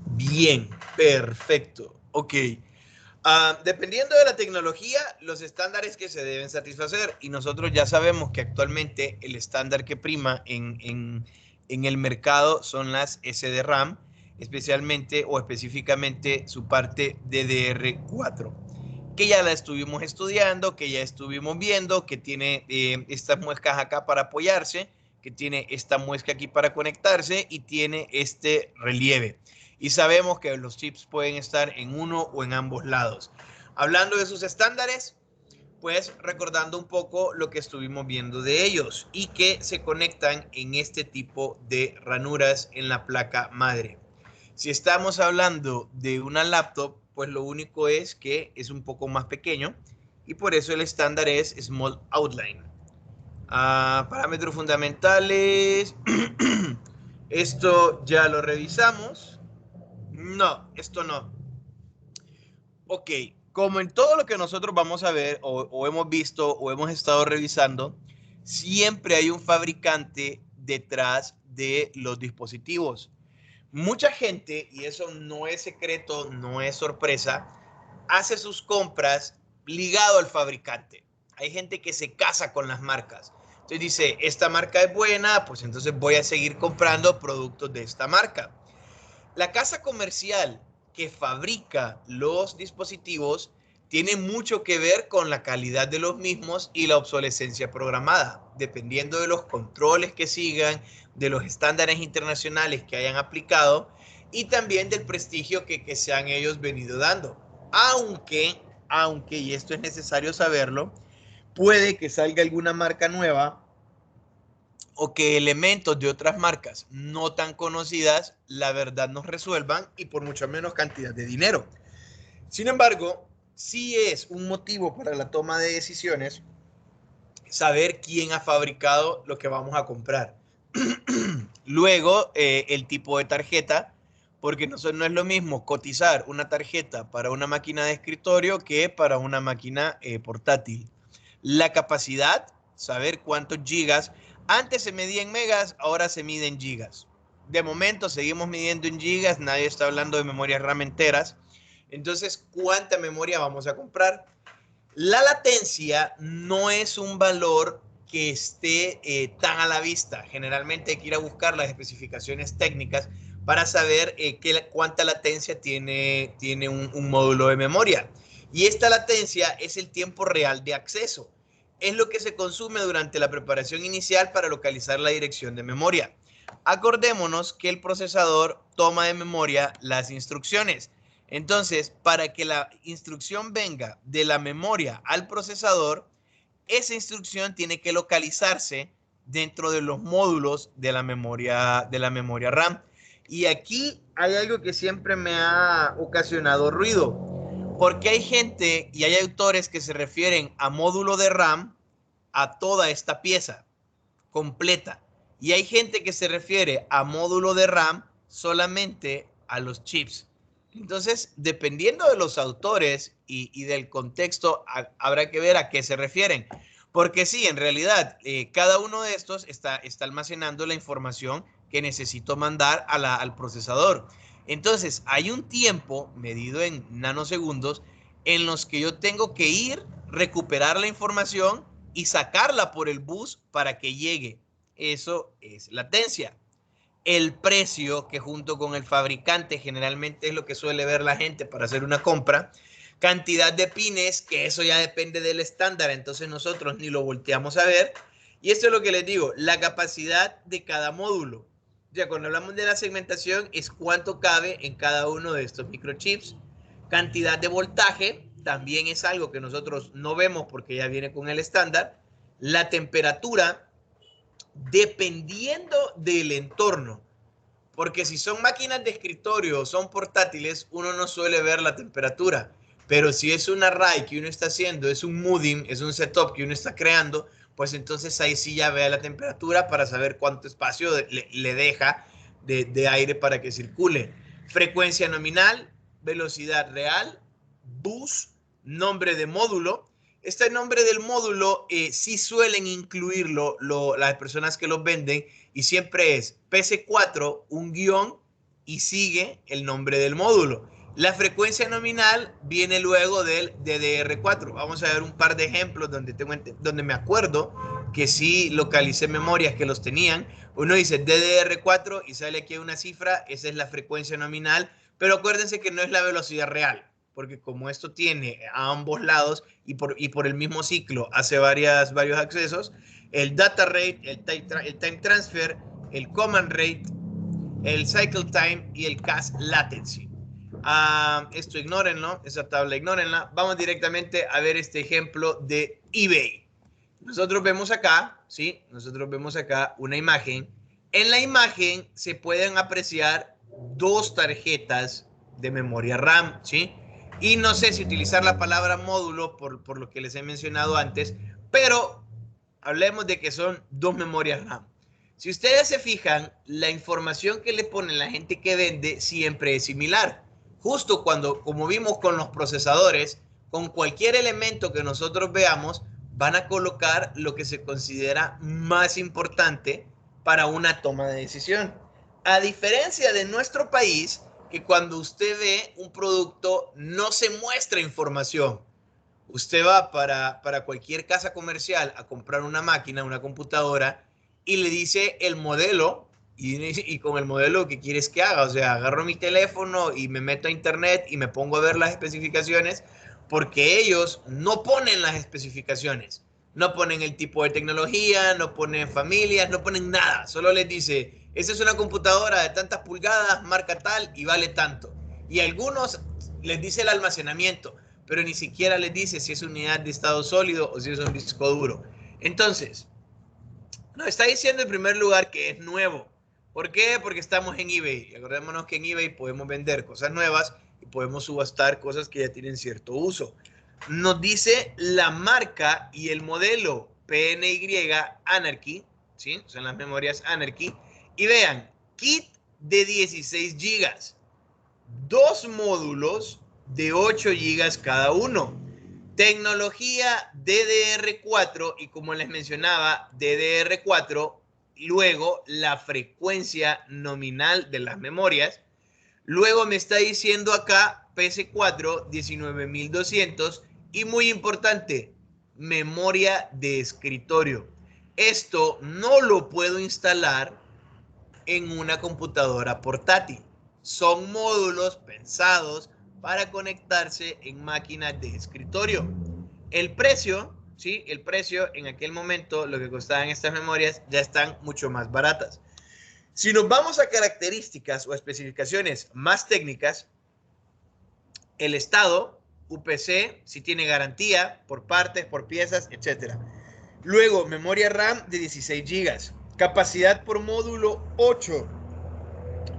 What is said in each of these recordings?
Bien, perfecto. Ok. Dependiendo de la tecnología, los estándares que se deben satisfacer, y nosotros ya sabemos que actualmente el estándar que prima en el mercado son las SDRAM, especialmente o específicamente su parte DDR4, que ya la estuvimos estudiando, que ya estuvimos viendo, que tiene estas muescas acá para apoyarse, que tiene esta muesca aquí para conectarse y tiene este relieve. Y sabemos que los chips pueden estar en uno o en ambos lados. Hablando de sus estándares, pues recordando un poco lo que estuvimos viendo de ellos y que se conectan en este tipo de ranuras en la placa madre. Si estamos hablando de una laptop, pues lo único es que es un poco más pequeño y por eso el estándar es Small Outline. Parámetros fundamentales. Esto ya lo revisamos. No, esto no. Ok, como en todo lo que nosotros vamos a ver o hemos visto o hemos estado revisando, siempre hay un fabricante detrás de los dispositivos. Mucha gente, y eso no es secreto, no es sorpresa, hace sus compras ligado al fabricante. Hay gente que se casa con las marcas. Entonces dice, esta marca es buena, pues entonces voy a seguir comprando productos de esta marca. La casa comercial que fabrica los dispositivos tiene mucho que ver con la calidad de los mismos y la obsolescencia programada, dependiendo de los controles que sigan, de los estándares internacionales que hayan aplicado y también del prestigio que se han ellos venido dando. Aunque, y esto es necesario saberlo, puede que salga alguna marca nueva o que elementos de otras marcas no tan conocidas, la verdad, nos resuelvan y por mucho menos cantidad de dinero. Sin embargo, sí es un motivo para la toma de decisiones saber quién ha fabricado lo que vamos a comprar. Luego, el tipo de tarjeta, porque no es lo mismo cotizar una tarjeta para una máquina de escritorio que para una máquina portátil. La capacidad, saber cuántos gigas. Antes se medía en megas, ahora se mide en gigas. De momento seguimos midiendo en gigas, nadie está hablando de memorias RAM enteras. Entonces, ¿cuánta memoria vamos a comprar? La latencia no es un valor que esté tan a la vista. Generalmente hay que ir a buscar las especificaciones técnicas para saber cuánta latencia tiene un módulo de memoria. Y esta latencia es el tiempo real de acceso. Es lo que se consume durante la preparación inicial para localizar la dirección de memoria. Acordémonos que el procesador toma de memoria las instrucciones. Entonces, para que la instrucción venga de la memoria al procesador, esa instrucción tiene que localizarse dentro de los módulos de la memoria RAM. Y aquí hay algo que siempre me ha ocasionado ruido, porque hay gente y hay autores que se refieren a módulo de RAM a toda esta pieza completa. Y hay gente que se refiere a módulo de RAM solamente a los chips. Entonces, dependiendo de los autores y del contexto, habrá que ver a qué se refieren. Porque sí, en realidad, cada uno de estos está almacenando la información que necesito mandar al procesador. Entonces, hay un tiempo medido en nanosegundos en los que yo tengo que ir, recuperar la información y sacarla por el bus para que llegue. Eso es latencia. El precio, que junto con el fabricante generalmente es lo que suele ver la gente para hacer una compra. Cantidad de pines, que eso ya depende del estándar, entonces nosotros ni lo volteamos a ver. Y esto es lo que les digo, la capacidad de cada módulo. Ya cuando hablamos de la segmentación es cuánto cabe en cada uno de estos microchips. Cantidad de voltaje también es algo que nosotros no vemos porque ya viene con el estándar. La temperatura, dependiendo del entorno. Porque si son máquinas de escritorio o son portátiles, uno no suele ver la temperatura. Pero si es un array que uno está haciendo, es un mooding, es un setup que uno está creando, pues entonces ahí sí ya vea la temperatura para saber cuánto espacio le deja de aire para que circule. Frecuencia nominal, velocidad real, bus, nombre de módulo Este nombre del módulo sí suelen incluirlo las personas que los venden y siempre es PC4, un guión y sigue el nombre del módulo. La frecuencia nominal viene luego del DDR4. Vamos a ver un par de ejemplos donde me acuerdo que sí localicé memorias que los tenían. Uno dice DDR4 y sale aquí una cifra, esa es la frecuencia nominal, pero acuérdense que no es la velocidad real, porque como esto tiene a ambos lados y por el mismo ciclo hace varios accesos, el data rate, el time transfer, el command rate, el cycle time y el cache latency. Esto ignórenlo, esa tabla ignórenla. Vamos directamente a ver este ejemplo de eBay. Nosotros vemos acá, ¿sí? Nosotros vemos acá una imagen. En la imagen se pueden apreciar dos tarjetas de memoria RAM, ¿sí? Y no sé si utilizar la palabra módulo por lo que les he mencionado antes, pero hablemos de que son dos memorias RAM. Si ustedes se fijan, la información que le ponen la gente que vende siempre es similar. Justo cuando, como vimos con los procesadores, con cualquier elemento que nosotros veamos, van a colocar lo que se considera más importante para una toma de decisión. A diferencia de nuestro país, que cuando usted ve un producto no se muestra información. Usted va para cualquier casa comercial a comprar una máquina, una computadora, y le dice el modelo, y con el modelo que quieres que haga. O sea, agarro mi teléfono y me meto a internet y me pongo a ver las especificaciones, porque ellos no ponen las especificaciones. No ponen el tipo de tecnología, no ponen familias, no ponen nada. Solo les dice, esa es una computadora de tantas pulgadas, marca tal y vale tanto. Y a algunos les dice el almacenamiento, pero ni siquiera les dice si es unidad de estado sólido o si es un disco duro. Entonces, nos está diciendo en primer lugar que es nuevo. ¿Por qué? Porque estamos en eBay. Acordémonos que en eBay podemos vender cosas nuevas y podemos subastar cosas que ya tienen cierto uso. Nos dice la marca y el modelo PNY Anarchy, ¿sí? Son las memorias Anarchy. Y vean, kit de 16 GB, dos módulos de 8 GB cada uno. Tecnología DDR4 y como les mencionaba, DDR4, luego la frecuencia nominal de las memorias. Luego me está diciendo acá PS4 19200 y muy importante, memoria de escritorio. Esto no lo puedo instalar en una computadora portátil. Son módulos pensados para conectarse en máquinas de escritorio. El precio, ¿sí? El precio en aquel momento, lo que costaban estas memorias, ya están mucho más baratas. Si nos vamos a características o especificaciones más técnicas, el estado, UPC, si tiene garantía por partes, por piezas, etc. Luego, memoria RAM de 16 GB. Capacidad por módulo 8.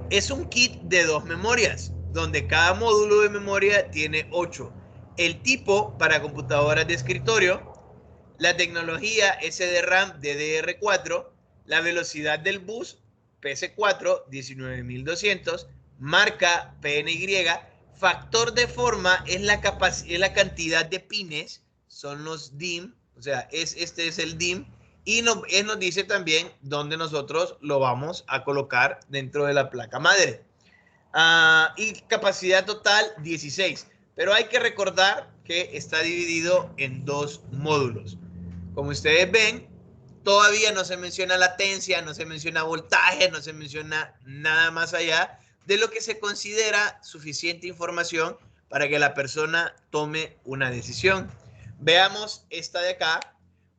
Es un kit de dos memorias, donde cada módulo de memoria tiene 8. El tipo para computadoras de escritorio, la tecnología SDRAM DDR4, la velocidad del bus PS4 19200, marca PNY, factor de forma es la cantidad de pines, son los DIMM, o sea, este es el DIMM, y nos dice también dónde nosotros lo vamos a colocar dentro de la placa madre. Y capacidad total 16, pero hay que recordar que está dividido en dos módulos. Como ustedes ven, todavía no se menciona latencia, no se menciona voltaje, no se menciona nada más allá de lo que se considera suficiente información para que la persona tome una decisión. Veamos esta de acá,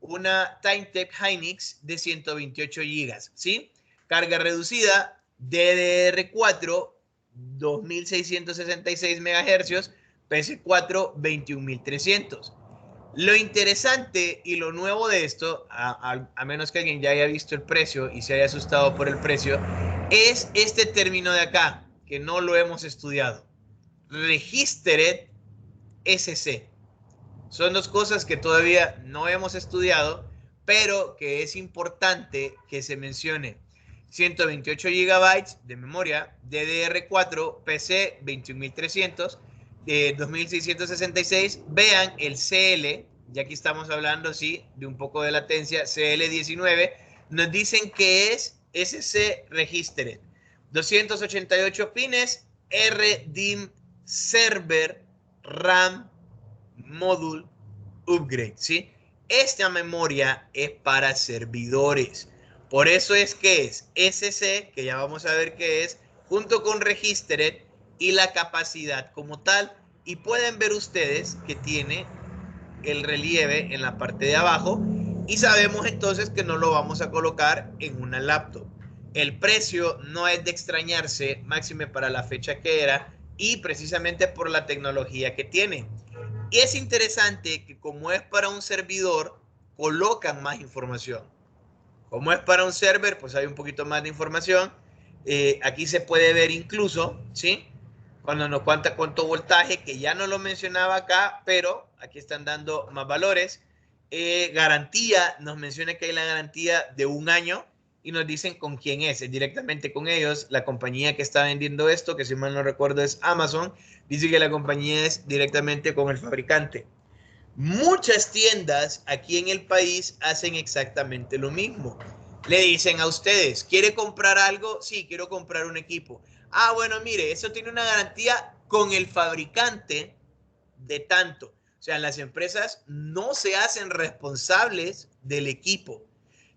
una Timetec Hynix de 128 GB, ¿sí? Carga reducida, DDR4, 2666 MHz, PS4, 21300. Lo interesante y lo nuevo de esto, a menos que alguien ya haya visto el precio y se haya asustado por el precio, es este término de acá, que no lo hemos estudiado. Registered SC. Son dos cosas que todavía no hemos estudiado, pero que es importante que se mencione. 128 GB de memoria, DDR4, PC 21300, 2666. Vean el CL ya que estamos hablando, sí, de un poco de latencia, CL19, nos dicen que es SC Registered. 288 pines, RDIMM Server RAM Module Upgrade, ¿sí? Esta memoria es para servidores. Por eso es que es SC, que ya vamos a ver qué es, junto con Registered y la capacidad como tal. Y pueden ver ustedes que tiene el relieve en la parte de abajo y sabemos entonces que no lo vamos a colocar en una laptop. El precio no es de extrañarse, máxime para la fecha que era y precisamente por la tecnología que tiene. Y es interesante que como es para un servidor, colocan más información. Como es para un server, pues hay un poquito más de información. Aquí se puede ver incluso, ¿sí? Cuando nos cuenta cuánto voltaje, que ya no lo mencionaba acá, pero aquí están dando más valores. Garantía, nos menciona que hay la garantía de 1 año y nos dicen con quién es directamente con ellos. La compañía que está vendiendo esto, que si mal no recuerdo es Amazon, dice que la compañía es directamente con el fabricante. Muchas tiendas aquí en el país hacen exactamente lo mismo. Le dicen a ustedes, ¿quiere comprar algo? Sí, quiero comprar un equipo. Ah, bueno, mire, eso tiene una garantía con el fabricante de tanto. O sea, las empresas no se hacen responsables del equipo.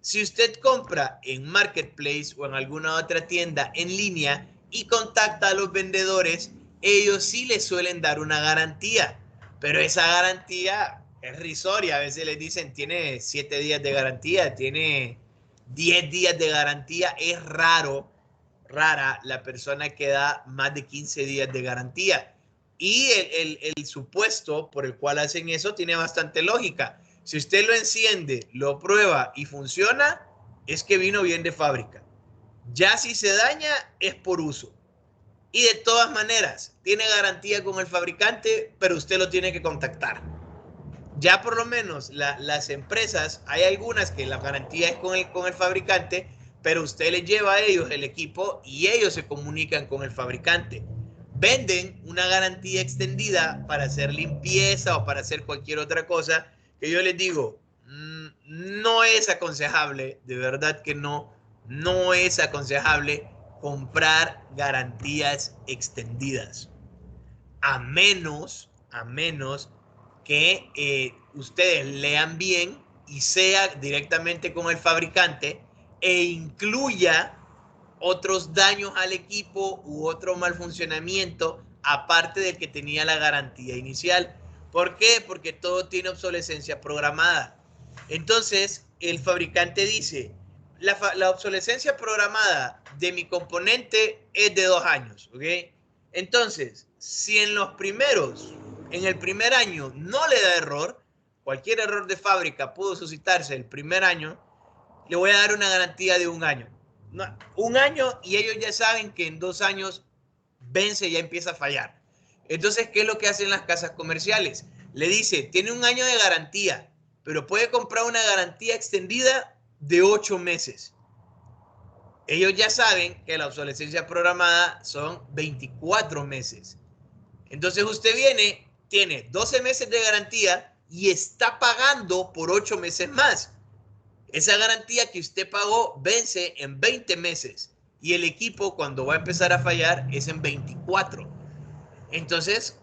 Si usted compra en Marketplace o en alguna otra tienda en línea y contacta a los vendedores, ellos sí les suelen dar una garantía, pero esa garantía es risoria. A veces les dicen tiene 7 días de garantía, tiene 10 días de garantía. Es rara la persona que da más de 15 días de garantía. Y el supuesto por el cual hacen eso tiene bastante lógica. Si usted lo enciende, lo prueba y funciona, es que vino bien de fábrica. Ya si se daña, es por uso. Y de todas maneras, tiene garantía con el fabricante, pero usted lo tiene que contactar. Ya por lo menos las empresas, hay algunas que la garantía es con el fabricante, pero usted les lleva a ellos el equipo y ellos se comunican con el fabricante. Venden una garantía extendida para hacer limpieza o para hacer cualquier otra cosa, que yo les digo, no es aconsejable, de verdad que no es aconsejable comprar garantías extendidas. A menos que ustedes lean bien y sea directamente con el fabricante e incluya otros daños al equipo u otro mal funcionamiento aparte del que tenía la garantía inicial. ¿Por qué? Porque todo tiene obsolescencia programada. Entonces, el fabricante dice, la obsolescencia programada de mi componente es de 2 años, ¿ok? Entonces, si en el primer año no le da error, cualquier error de fábrica pudo suscitarse el primer año, le voy a dar una garantía de 1 año. 1 año y ellos ya saben que en 2 años vence, ya empieza a fallar. Entonces, ¿qué es lo que hacen las casas comerciales? Le dice, tiene 1 año de garantía, pero puede comprar una garantía extendida de 8 meses. Ellos ya saben que la obsolescencia programada son 24 meses. Entonces usted viene, tiene 12 meses de garantía y está pagando por 8 meses más. Esa garantía que usted pagó vence en 20 meses y el equipo cuando va a empezar a fallar es en 24. Entonces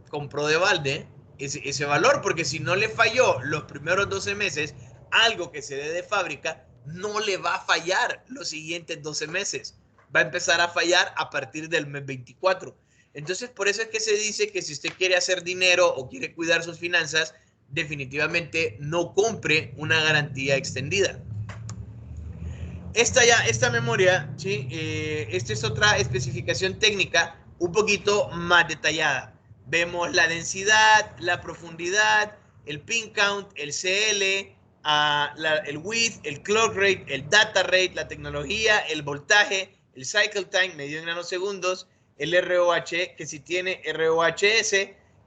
compró de balde ese valor, porque si no le falló los primeros 12 meses, algo que se dé de fábrica, no le va a fallar los siguientes 12 meses. Va a empezar a fallar a partir del mes 24. Entonces, por eso es que se dice que si usted quiere hacer dinero o quiere cuidar sus finanzas, definitivamente no compre una garantía extendida. Esta memoria, ¿sí? Esta es otra especificación técnica un poquito más detallada. Vemos la densidad, la profundidad, el pin count, el CL, el width, el clock rate, el data rate, la tecnología, el voltaje, el cycle time, medido en nanosegundos, el ROH, que si tiene ROHS,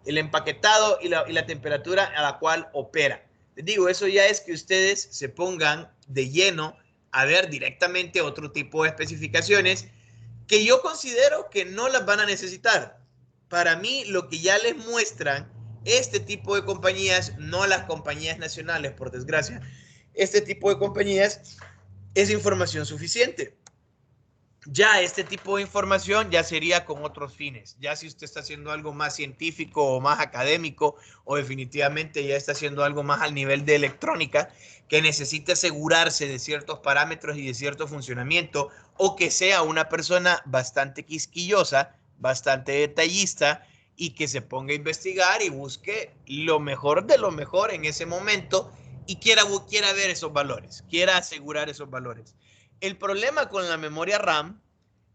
el empaquetado y la temperatura a la cual opera. Les digo, eso ya es que ustedes se pongan de lleno a ver directamente otro tipo de especificaciones que yo considero que no las van a necesitar. Para mí, lo que ya les muestran Este tipo de compañías, no las compañías nacionales, por desgracia, este tipo de compañías es información suficiente. Ya este tipo de información ya sería con otros fines. Ya si usted está haciendo algo más científico o más académico, o definitivamente ya está haciendo algo más al nivel de electrónica, que necesite asegurarse de ciertos parámetros y de cierto funcionamiento, o que sea una persona bastante quisquillosa, bastante detallista, y que se ponga a investigar y busque lo mejor de lo mejor en ese momento y quiera ver esos valores, quiera asegurar esos valores. El problema con la memoria RAM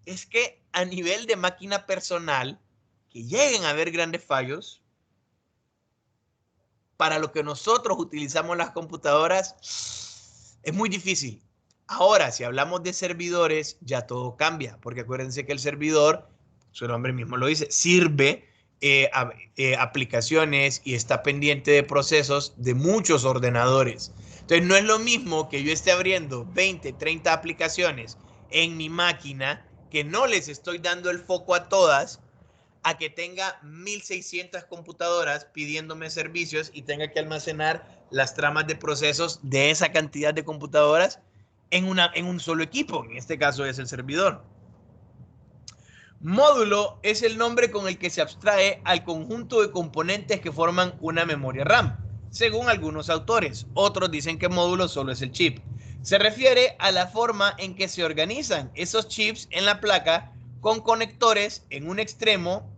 es que a nivel de máquina personal, que lleguen a haber grandes fallos, para lo que nosotros utilizamos las computadoras, es muy difícil. Ahora, si hablamos de servidores, ya todo cambia, porque acuérdense que el servidor, su nombre mismo lo dice, sirve aplicaciones y está pendiente de procesos de muchos ordenadores. Entonces, no es lo mismo que yo esté abriendo 20, 30 aplicaciones en mi máquina, que no les estoy dando el foco a todas, a que tenga 1600 computadoras pidiéndome servicios y tenga que almacenar las tramas de procesos de esa cantidad de computadoras en un solo equipo. En este caso es el servidor. Módulo es el nombre con el que se abstrae al conjunto de componentes que forman una memoria RAM, según algunos autores. Otros dicen que módulo solo es el chip. Se refiere a la forma en que se organizan esos chips en la placa, con conectores en un extremo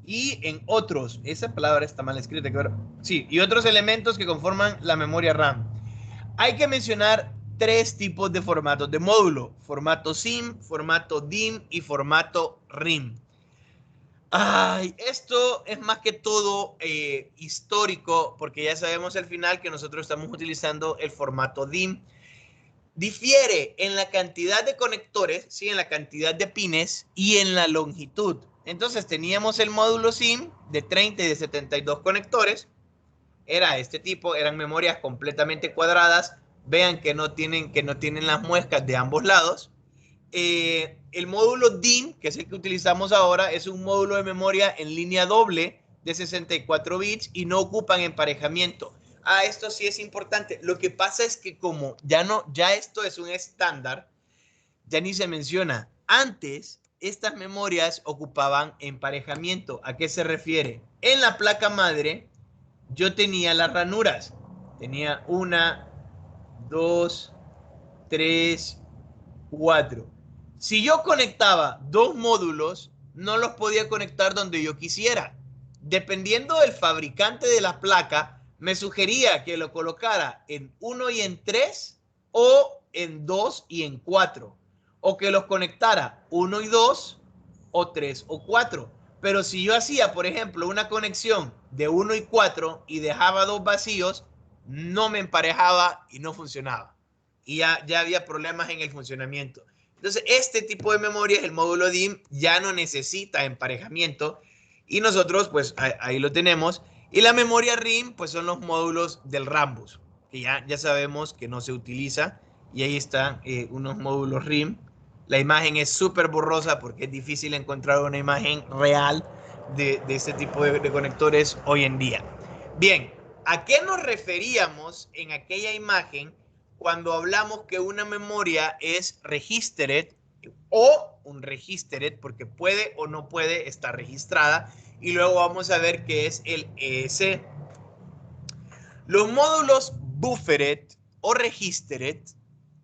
y en otros. Esa palabra está mal escrita. Sí, y otros elementos que conforman la memoria RAM. Hay que mencionar tres tipos de formatos de módulo: formato SIM, formato DIMM y formato RIM. Ay, esto es más que todo histórico, porque ya sabemos al final que nosotros estamos utilizando el formato DIMM. Difiere en la cantidad de conectores, ¿sí? En la cantidad de pines y en la longitud. Entonces teníamos el módulo SIM de 30 y de 72 conectores. Era este tipo, eran memorias completamente cuadradas. Vean que no tienen las muescas de ambos lados. El módulo DIMM, que es el que utilizamos ahora, es un módulo de memoria en línea doble de 64 bits y no ocupan emparejamiento. Ah, esto sí es importante. Lo que pasa es que como ya esto es un estándar, ya ni se menciona. Antes, estas memorias ocupaban emparejamiento. ¿A qué se refiere? En la placa madre, yo tenía las ranuras. Tenía una, dos, tres, cuatro. Si yo conectaba dos módulos, no los podía conectar donde yo quisiera. Dependiendo del fabricante de la placa, me sugería que lo colocara en 1 y en 3 o en 2 y en 4. O que los conectara 1 y 2 o 3 o 4. Pero si yo hacía, por ejemplo, una conexión de 1 y 4 y dejaba dos vacíos, no me emparejaba y no funcionaba. Y ya había problemas en el funcionamiento. Entonces, este tipo de memorias, el módulo DIMM, ya no necesita emparejamiento y nosotros, pues, ahí lo tenemos. Y la memoria RIM, pues, son los módulos del Rambus, que ya sabemos que no se utiliza. Y ahí están unos módulos RIM. La imagen es súper borrosa porque es difícil encontrar una imagen real de este tipo de conectores hoy en día. Bien, ¿a qué nos referíamos en aquella imagen cuando hablamos que una memoria es registered o un registered? Porque puede o no puede estar registrada. Y luego vamos a ver qué es el ES. Los módulos buffered o registered,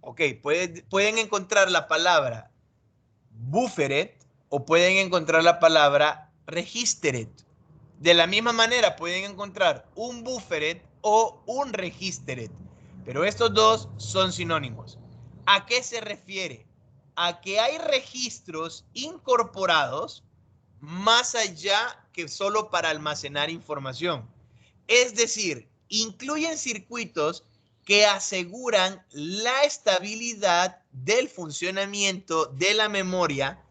ok, pueden encontrar la palabra buffered o pueden encontrar la palabra registered. De la misma manera pueden encontrar un buffered o un registered, pero estos dos son sinónimos. ¿A qué se refiere? A que hay registros incorporados más allá que solo para almacenar información. Es decir, incluyen circuitos que aseguran la estabilidad del funcionamiento de la memoria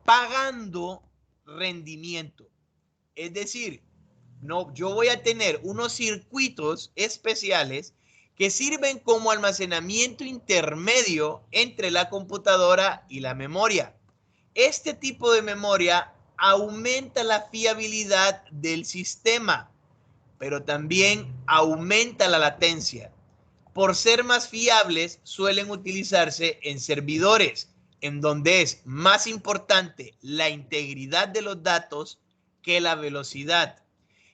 pagando rendimiento. Es decir, no, yo voy a tener unos circuitos especiales que sirven como almacenamiento intermedio entre la computadora y la memoria. Este tipo de memoria aumenta la fiabilidad del sistema, pero también aumenta la latencia. Por ser más fiables, suelen utilizarse en servidores, en donde es más importante la integridad de los datos que la velocidad.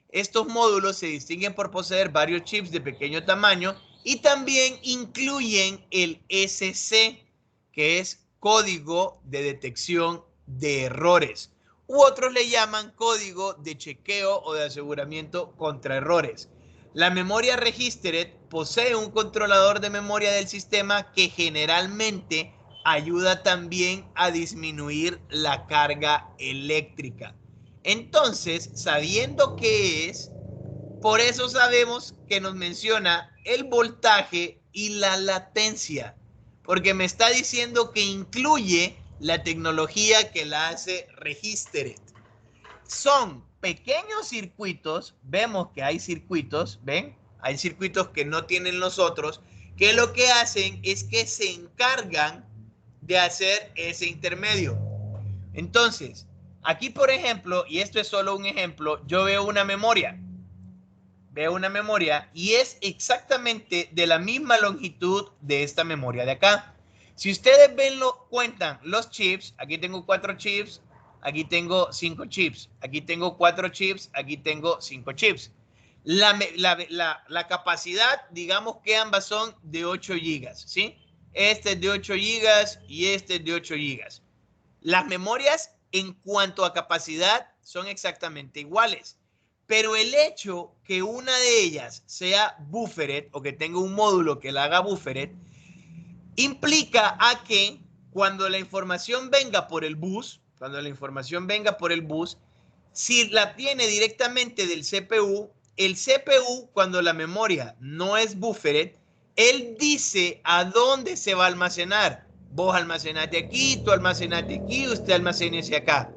Estos módulos se distinguen por poseer varios chips de pequeño tamaño y también incluyen el SC, que es código de detección de errores, u otros le llaman código de chequeo o de aseguramiento contra errores. La memoria registered posee un controlador de memoria del sistema que generalmente ayuda también a disminuir la carga eléctrica. Entonces, sabiendo qué es, por eso sabemos que nos menciona el voltaje y la latencia, porque me está diciendo que incluye la tecnología que la hace registered. Son pequeños circuitos, vemos que hay circuitos, ¿ven? Hay circuitos que no tienen los otros, que lo que hacen es que se encargan de hacer ese intermedio. Entonces, aquí por ejemplo, y esto es solo un ejemplo, yo veo una memoria y es exactamente de la misma longitud de esta memoria de acá. Si ustedes ven, cuentan los chips, aquí tengo 4 chips, aquí tengo 5 chips, aquí tengo 4 chips, aquí tengo 5 chips. La capacidad, digamos que ambas son de 8 gigas, ¿sí? Este es de 8 gigas y este es de 8 gigas. Las memorias en cuanto a capacidad son exactamente iguales. Pero el hecho que una de ellas sea buffered o que tenga un módulo que la haga buffered implica a que cuando la información venga por el bus, si la tiene directamente del CPU, el CPU, cuando la memoria no es buffered, él dice a dónde se va a almacenar. Vos almacenate aquí, tú almacenate aquí, usted almacénese acá.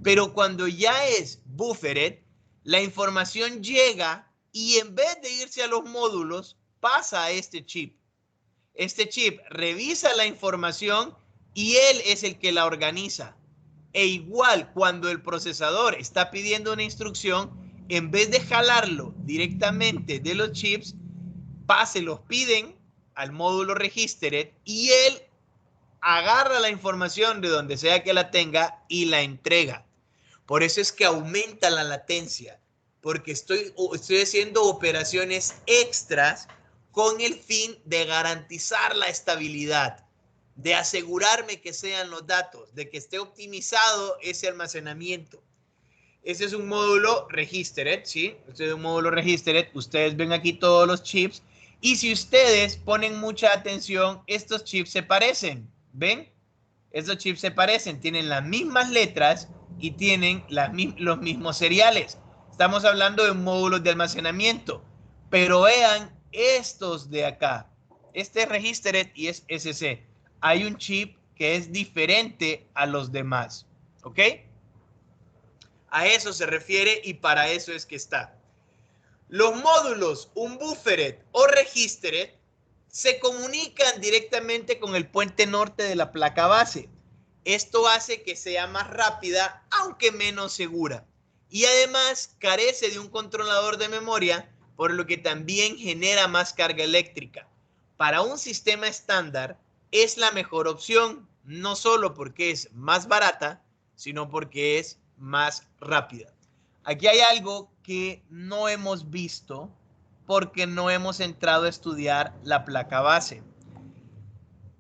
Pero cuando ya es buffered, la información llega y en vez de irse a los módulos, pasa a este chip. Este chip revisa la información y él es el que la organiza. E igual, cuando el procesador está pidiendo una instrucción, en vez de jalarlo directamente de los chips, se los piden al módulo registered y él agarra la información de donde sea que la tenga y la entrega. Por eso es que aumenta la latencia, porque estoy haciendo operaciones extras con el fin de garantizar la estabilidad, de asegurarme que sean los datos, de que esté optimizado ese almacenamiento. Ese es un módulo registered, ¿sí? Este es un módulo registered. Ustedes ven aquí todos los chips. Y si ustedes ponen mucha atención, estos chips se parecen. ¿Ven? Estos chips se parecen. Tienen las mismas letras y tienen los mismos seriales. Estamos hablando de módulos de almacenamiento. Pero vean estos de acá. Este es registered y es SC. Hay un chip que es diferente a los demás. ¿Ok? A eso se refiere y para eso es que está. Los módulos, un buffered o registered, se comunican directamente con el puente norte de la placa base. Esto hace que sea más rápida, aunque menos segura. Y además carece de un controlador de memoria, por lo que también genera más carga eléctrica. Para un sistema estándar es la mejor opción, no solo porque es más barata, sino porque es más rápida. Aquí hay algo que no hemos visto porque no hemos entrado a estudiar la placa base.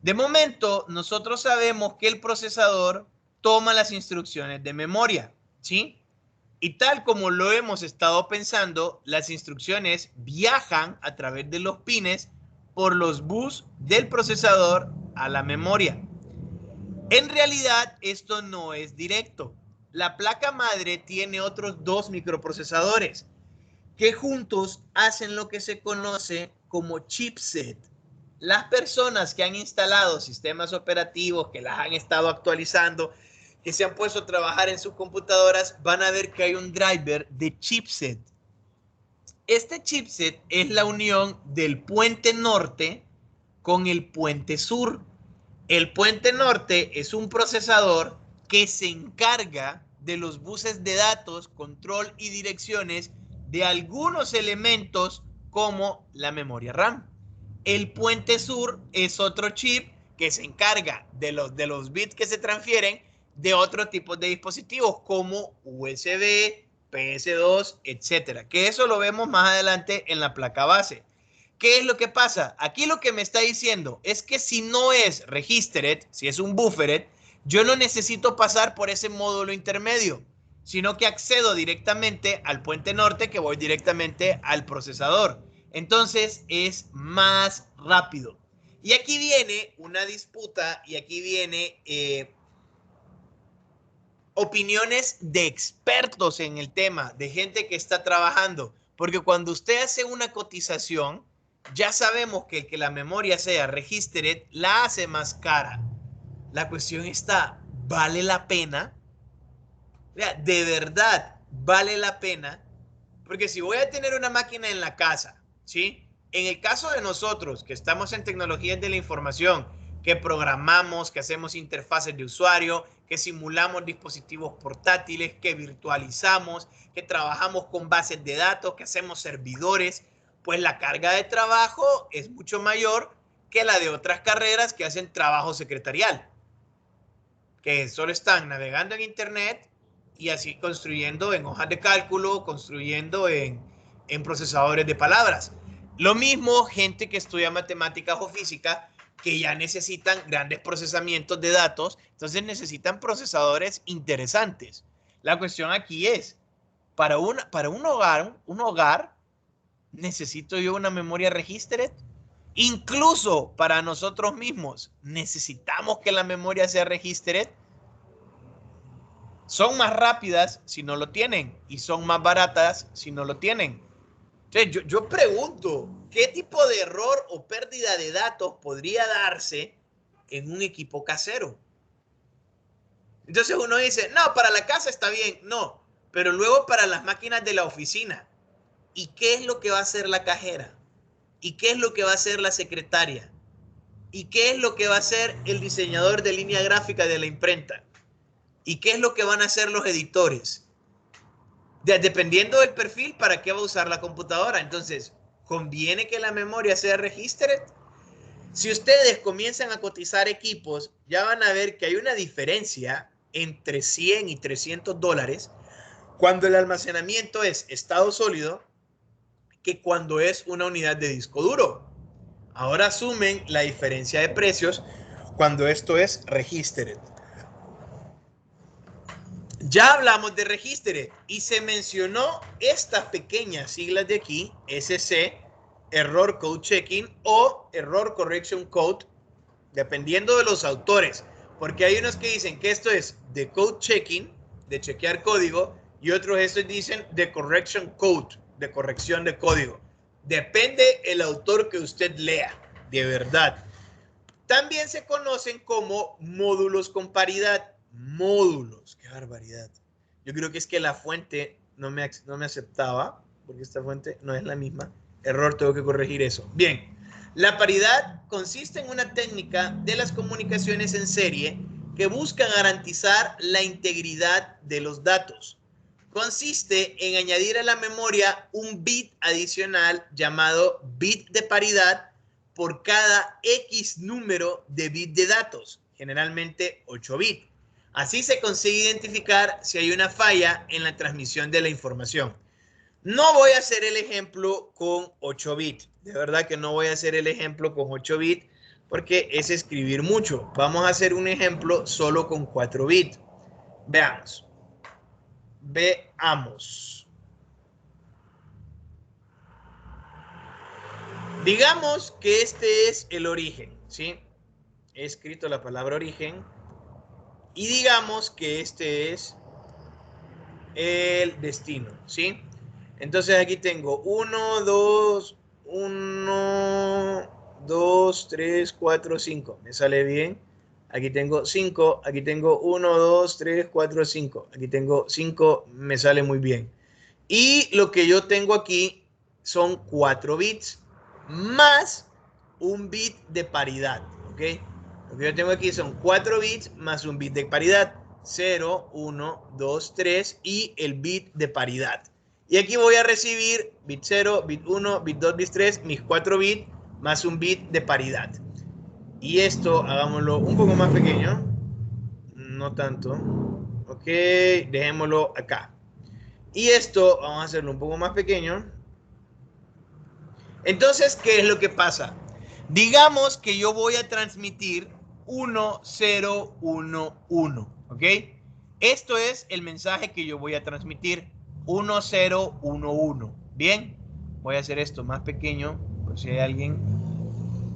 De momento, nosotros sabemos que el procesador toma las instrucciones de memoria, ¿sí? Y tal como lo hemos estado pensando, las instrucciones viajan a través de los pines por los bus del procesador a la memoria. En realidad, esto no es directo. La placa madre tiene otros 2 microprocesadores que juntos hacen lo que se conoce como chipset. Las personas que han instalado sistemas operativos, que las han estado actualizando, que se han puesto a trabajar en sus computadoras, van a ver que hay un driver de chipset. Este chipset es la unión del puente norte con el puente sur. El puente norte es un procesador que se encarga de los buses de datos, control y direcciones de algunos elementos como la memoria RAM. El puente sur es otro chip que se encarga de los bits que se transfieren de otro tipo de dispositivos como USB, PS2, etcétera. Que eso lo vemos más adelante en la placa base. ¿Qué es lo que pasa? Aquí lo que me está diciendo es que si no es registered, si es un buffered, yo no necesito pasar por ese módulo intermedio, sino que accedo directamente al puente norte, que voy directamente al procesador. Entonces es más rápido. Y aquí viene una disputa y aquí viene opiniones de expertos en el tema, de gente que está trabajando. Porque cuando usted hace una cotización, ya sabemos que el que la memoria sea registered la hace más cara. La cuestión está, ¿vale la pena? De verdad, ¿vale la pena? Porque si voy a tener una máquina en la casa, ¿sí? En el caso de nosotros, que estamos en tecnologías de la información, que programamos, que hacemos interfaces de usuario, que simulamos dispositivos portátiles, que virtualizamos, que trabajamos con bases de datos, que hacemos servidores, pues la carga de trabajo es mucho mayor que la de otras carreras que hacen trabajo secretarial, que solo están navegando en internet y así construyendo en hojas de cálculo, construyendo en procesadores de palabras. Lo mismo gente que estudia matemáticas o física, que ya necesitan grandes procesamientos de datos, entonces necesitan procesadores interesantes. La cuestión aquí es, para un hogar, ¿necesito yo una memoria registered? Incluso para nosotros mismos, ¿necesitamos que la memoria sea registered? Son más rápidas si no lo tienen y son más baratas si no lo tienen. Entonces, yo pregunto, ¿qué tipo de error o pérdida de datos podría darse en un equipo casero? Entonces uno dice, no, para la casa está bien, no, pero luego para las máquinas de la oficina. ¿Y qué es lo que va a hacer la cajera? ¿Y qué es lo que va a hacer la secretaria? ¿Y qué es lo que va a hacer el diseñador de línea gráfica de la imprenta? ¿Y qué es lo que van a hacer los editores? Dependiendo del perfil, ¿para qué va a usar la computadora? Entonces, ¿conviene que la memoria sea registered? Si ustedes comienzan a cotizar equipos, ya van a ver que hay una diferencia entre 100 y $300 cuando el almacenamiento es estado sólido que cuando es una unidad de disco duro. Ahora asumen la diferencia de precios cuando esto es registered. Ya hablamos de registre y se mencionó estas pequeñas siglas de aquí, SC, Error Code Checking o Error Correction Code, dependiendo de los autores, porque hay unos que dicen que esto es de Code Checking, de chequear código, y otros estos dicen de Correction Code, de corrección de código. Depende el autor que usted lea, de verdad. También se conocen como módulos con paridad. Módulos, qué barbaridad. Yo creo que es que la fuente no me aceptaba, porque esta fuente no es la misma. Error, tengo que corregir eso. Bien, la paridad consiste en una técnica de las comunicaciones en serie que busca garantizar la integridad de los datos. Consiste en añadir a la memoria un bit adicional llamado bit de paridad por cada X número de bits de datos, generalmente 8 bits. Así se consigue identificar si hay una falla en la transmisión de la información. No voy a hacer el ejemplo con 8 bits. De verdad que no voy a hacer el ejemplo con 8 bits porque es escribir mucho. Vamos a hacer un ejemplo solo con 4 bits. Veamos. Digamos que este es el origen, ¿sí? He escrito la palabra origen y digamos que este es el destino, ¿sí? Entonces aquí tengo 1, 2, 3, 4, 5. ¿Me sale bien? Aquí tengo 5, aquí tengo 1, 2, 3, 4, 5. Aquí tengo 5, me sale muy bien. Y lo que yo tengo aquí son 4 bits más un bit de paridad, ¿ok? Lo que yo tengo aquí son 4 bits más un bit de paridad. 0, 1, 2, 3 y el bit de paridad. Y aquí voy a recibir bit 0, bit 1, bit 2, bit 3, mis 4 bits más un bit de paridad. Y esto hagámoslo un poco más pequeño. No tanto. Ok, dejémoslo acá. Y esto vamos a hacerlo un poco más pequeño. Entonces, ¿qué es lo que pasa? Digamos que yo voy a transmitir 1, 0, 1, 1. ¿Ok? Esto es el mensaje que yo voy a transmitir. 1, 0, 1, 1. Bien, voy a hacer esto más pequeño por si hay alguien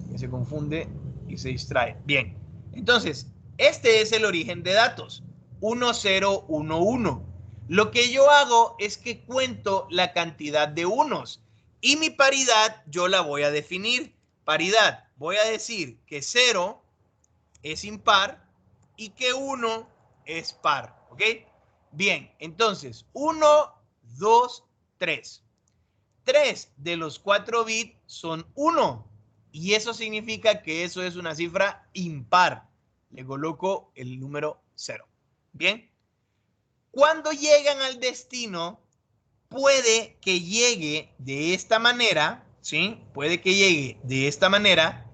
que se confunde y se distrae. Bien, entonces, este es el origen de datos. 1, 0, 1, 1. Lo que yo hago es que cuento la cantidad de unos y mi paridad yo la voy a definir. Paridad, voy a decir que 0 es impar y que 1 es par. ¿Ok? Bien, entonces 1, 2, 3. 3 de los 4 bits son 1 y eso significa que eso es una cifra impar. Le coloco el número 0. Bien. Cuando llegan al destino, puede que llegue de esta manera, ¿sí? Puede que llegue de esta manera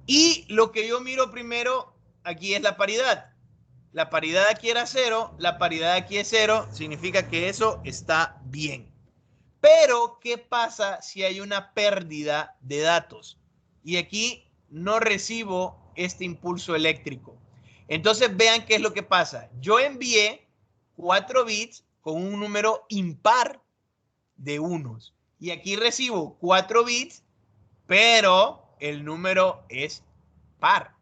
y lo que yo miro primero aquí es la paridad. La paridad aquí era 0, la paridad aquí es 0, significa que eso está bien. Pero, ¿qué pasa si hay una pérdida de datos? Y aquí no recibo este impulso eléctrico. Entonces, vean qué es lo que pasa. Yo envié 4 bits con un número impar de unos. Y aquí recibo 4 bits, pero el número es par.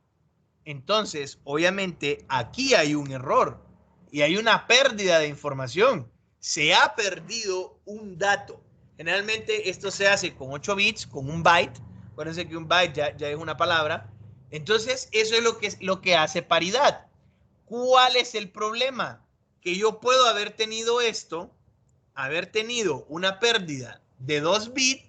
Entonces, obviamente, aquí hay un error y hay una pérdida de información. Se ha perdido un dato. Generalmente esto se hace con 8 bits, con un byte. Acuérdense que un byte ya es una palabra. Entonces, eso es lo que hace paridad. ¿Cuál es el problema? Que yo puedo haber tenido esto, haber tenido una pérdida de 2 bits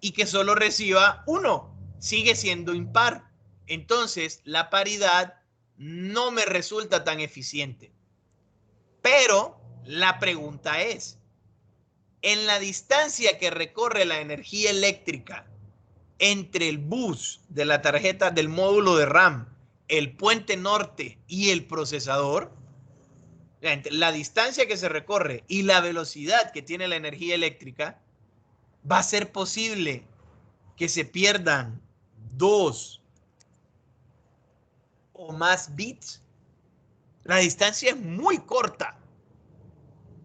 y que solo reciba 1. Sigue siendo impar. Entonces, la paridad no me resulta tan eficiente. Pero la pregunta es, en la distancia que recorre la energía eléctrica entre el bus de la tarjeta del módulo de RAM, el puente norte y el procesador, la distancia que se recorre y la velocidad que tiene la energía eléctrica, va a ser posible que se pierdan 2 o más bits. La distancia es muy corta.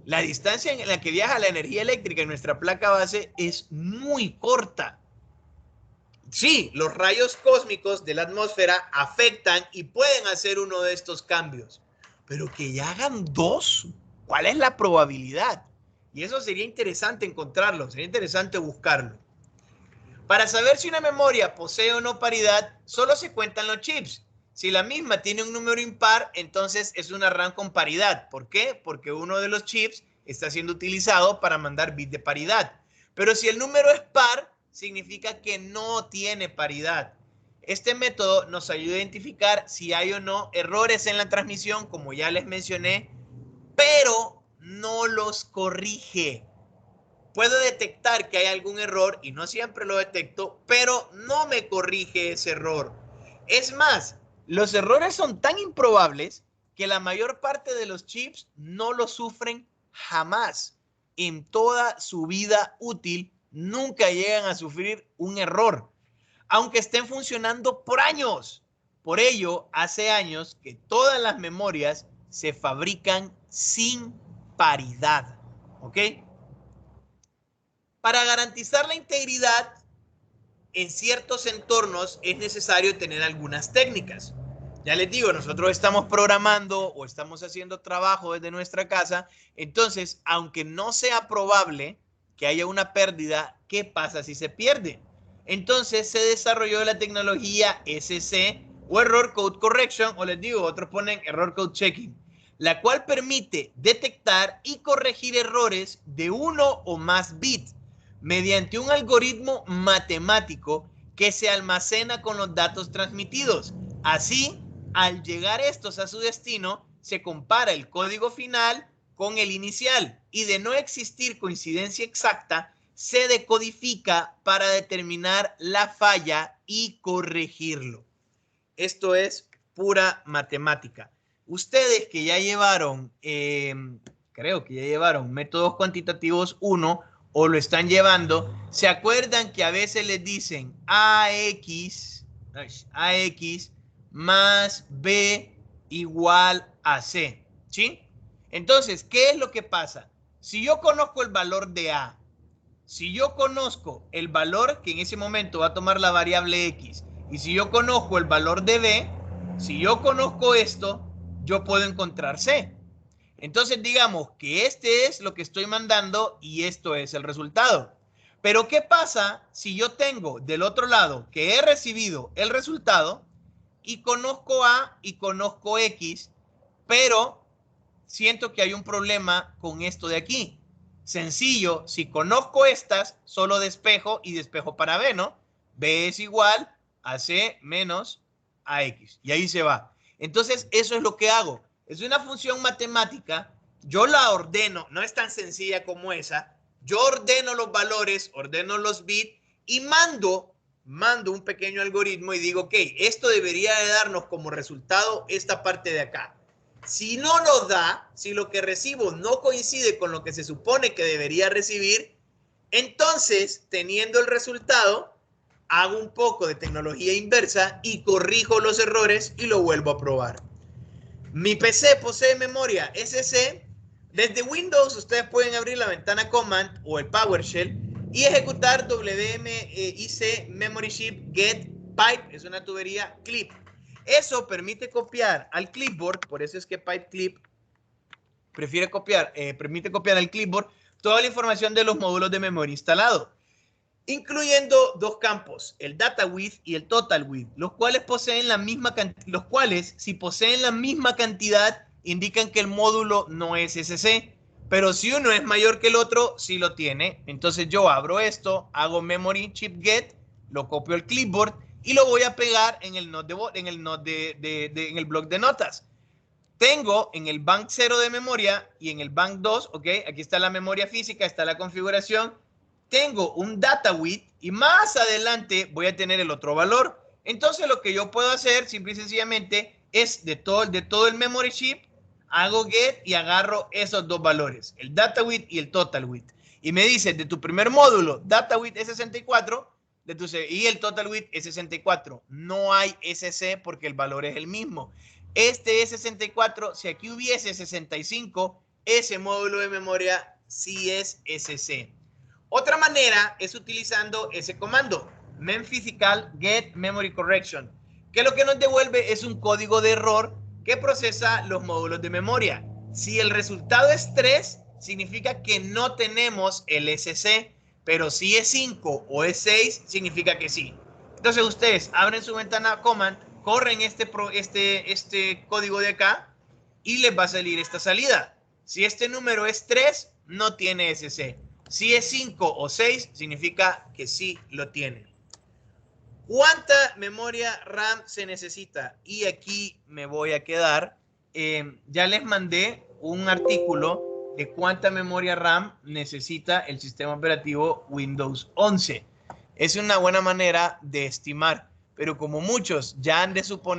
La distancia en la que viaja la energía eléctrica en nuestra placa base es muy corta. Sí, los rayos cósmicos de la atmósfera afectan y pueden hacer uno de estos cambios, pero que ya hagan 2, ¿cuál es la probabilidad? Y eso sería interesante encontrarlo, sería interesante buscarlo. Para saber si una memoria posee o no paridad, solo se cuentan los chips. Si la misma tiene un número impar, entonces es una RAM con paridad. ¿Por qué? Porque uno de los chips está siendo utilizado para mandar bits de paridad. Pero si el número es par, significa que no tiene paridad. Este método nos ayuda a identificar si hay o no errores en la transmisión, como ya les mencioné, pero no los corrige. Puedo detectar que hay algún error y no siempre lo detecto, pero no me corrige ese error. Es más, los errores son tan improbables que la mayor parte de los chips no lo sufren jamás. En toda su vida útil, nunca llegan a sufrir un error, aunque estén funcionando por años. Por ello, hace años que todas las memorias se fabrican sin paridad. ¿Ok? Para garantizar la integridad en ciertos entornos es necesario tener algunas técnicas. Ya les digo, nosotros estamos programando o estamos haciendo trabajo desde nuestra casa, entonces, aunque no sea probable que haya una pérdida, ¿qué pasa si se pierde? Entonces se desarrolló la tecnología SC o Error Code Correction, o les digo, otros ponen Error Code Checking, la cual permite detectar y corregir errores de uno o más bits mediante un algoritmo matemático que se almacena con los datos transmitidos. Así, al llegar estos a su destino, se compara el código final con el inicial y de no existir coincidencia exacta, se decodifica para determinar la falla y corregirlo. Esto es pura matemática. Ustedes que ya llevaron, creo que ya llevaron métodos cuantitativos 1 o lo están llevando, ¿se acuerdan que a veces les dicen AX más B igual a C? ¿Sí? Entonces, ¿qué es lo que pasa? Si yo conozco el valor de A, si yo conozco el valor que en ese momento va a tomar la variable X, y si yo conozco el valor de B, si yo conozco esto, yo puedo encontrar C. Entonces digamos que este es lo que estoy mandando y esto es el resultado. Pero ¿qué pasa si yo tengo del otro lado que he recibido el resultado y conozco A y conozco X, pero siento que hay un problema con esto de aquí? Sencillo, si conozco estas, solo despejo y despejo para B, ¿no? B es igual a C menos a X. Y ahí se va. Entonces, eso es lo que hago. Es una función matemática. Yo la ordeno, no es tan sencilla como esa. Yo ordeno los valores, ordeno los bits y mando un pequeño algoritmo y digo, ok, esto debería de darnos como resultado esta parte de acá. Si no nos da, si lo que recibo no coincide con lo que se supone que debería recibir, entonces, teniendo el resultado, hago un poco de tecnología inversa y corrijo los errores y lo vuelvo a probar. Mi PC posee memoria SC. Desde Windows ustedes pueden abrir la ventana Command o el PowerShell y ejecutar WMIC Memory Chip Get Pipe, es una tubería clip. Eso permite copiar al clipboard, por eso es que Pipe Clip permite copiar al clipboard toda la información de los módulos de memoria instalado, incluyendo dos campos, el data width y el total width, los cuales si poseen la misma cantidad, indican que el módulo no es SC, pero si uno es mayor que el otro, sí lo tiene. Entonces yo abro esto, hago memory chip get, lo copio al clipboard y lo voy a pegar en el bloc de notas. Tengo en el bank 0 de memoria y en el bank 2, ok, aquí está la memoria física, está la configuración. Tengo un data width y más adelante voy a tener el otro valor. Entonces lo que yo puedo hacer simple y sencillamente es de todo el memory chip, hago get y agarro esos dos valores, el data width y el total width. Y me dice, de tu primer módulo, data width es 64 y el total width es 64. No hay SC porque el valor es el mismo. Este es 64. Si aquí hubiese 65, ese módulo de memoria sí es SC. Otra manera es utilizando ese comando, memphysical get memory correction, que lo que nos devuelve es un código de error que procesa los módulos de memoria. Si el resultado es 3, significa que no tenemos el SC, pero si es 5 o es 6, significa que sí. Entonces ustedes abren su ventana Command, corren este código de acá y les va a salir esta salida. Si este número es 3, no tiene SC. Si es 5 o 6, significa que sí lo tiene. ¿Cuánta memoria RAM se necesita? Y aquí me voy a quedar. Ya les mandé un artículo de cuánta memoria RAM necesita el sistema operativo Windows 11. Es una buena manera de estimar, pero como muchos ya han de suponer